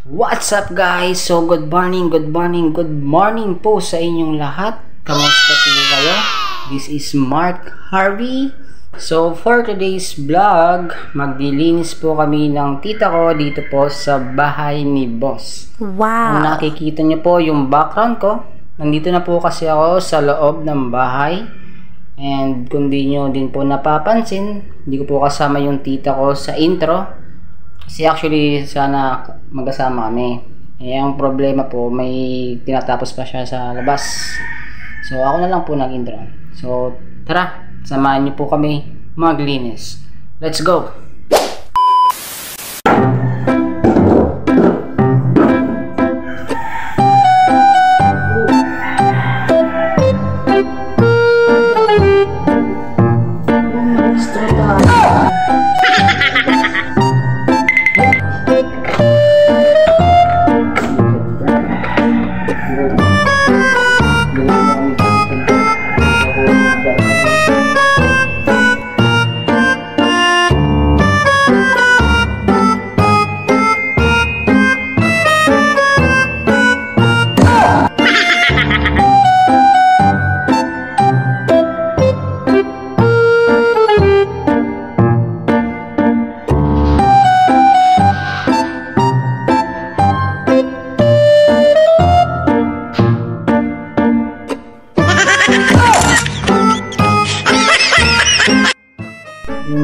What's up guys? So good morning po sa inyong lahat. Kamusta po kayo? This is Mark Harvey. So for today's vlog, maglilinis po kami ng tita ko dito po sa bahay ni boss. Wow! Kung nakikita niyo po yung background ko, nandito na po kasi ako sa loob ng bahay. And kung di nyo din po napapansin, hindi ko po kasama yung tita ko sa intro. Kasi actually, sana magkasama kami. Eh, ang problema po, may tinatapos pa siya sa labas. So, ako na lang po nag-intro. So, tara, samahan niyo po kami maglinis. Let's go!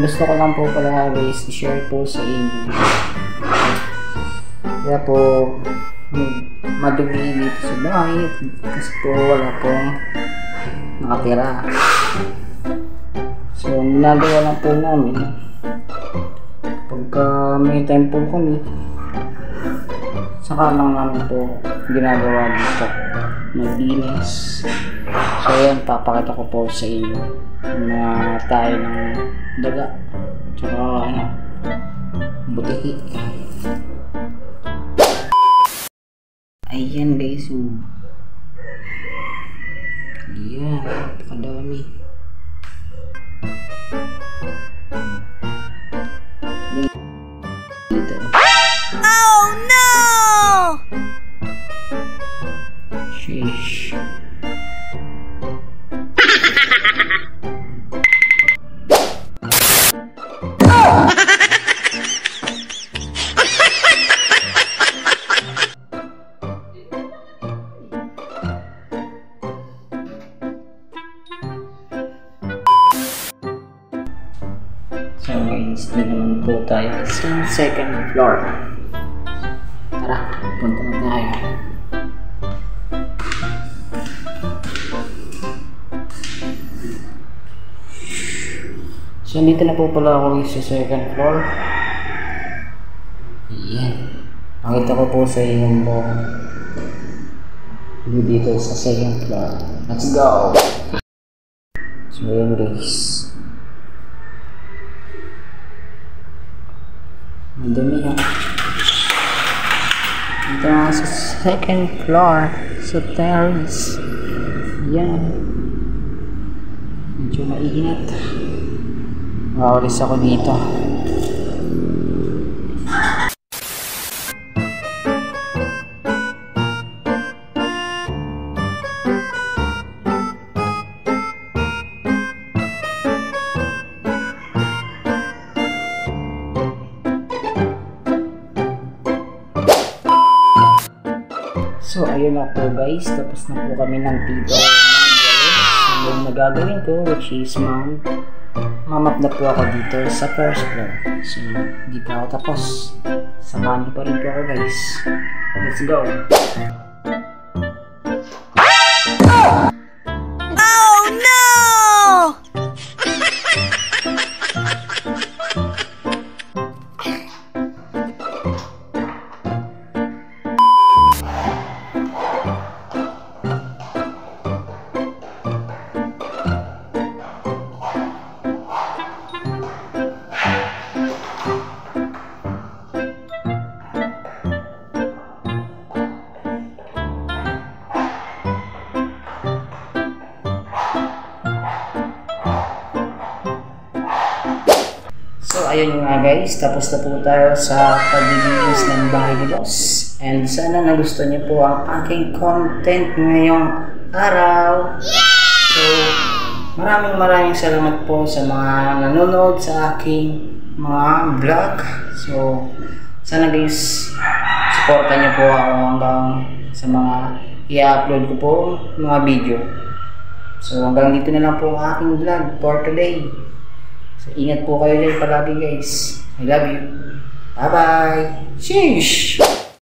Gusto ko lang po pala guys i-share po sa inyo. Kaya po madumi dito sa bahay kasi po wala pong nakatira. So nagawa lang po namin pagka may time po kami, saka lang namin po ginagawa dito, naglinis. So yan, papakita ko po sa inyo na tayo ng daga tsaka butiki. Ayan guys, ayan, napakadami. Dito. Oh no! Sheesh. So guys, dito naman po tayo sa second floor. Tara, punta na tayo. So dito na po pala ako sa second floor. Ayan. Pakita ko po sa inyo po dito sa second floor. Let's go! So ayan guys, madami yan. Dito na sa second floor, sa terrace. Yan, medyo mainit. Makawalis ako dito. So ayun na po guys, tapos na po kami ng tito. So yung nagagawin ko, which is mamap na po ako dito sa first floor. So hindi pa ako tapos. Samahan niyo pa rin po ako guys. Let's go! Oh no! So ayun nga guys, tapos na po tayo sa paglilinis ng bahay ni boss. And sana nagustuhan niyo po ang aking content ngayong araw. So, maraming salamat po sa mga nanonood sa aking mga vlog. So, sana guys, supportan niyo po ako hanggang sa mga i-upload ko po mga video. So, hanggang dito na lang po ang aking vlog for today. So, ingat po kayo dyan palagi guys. I love you. Bye-bye. Sheesh!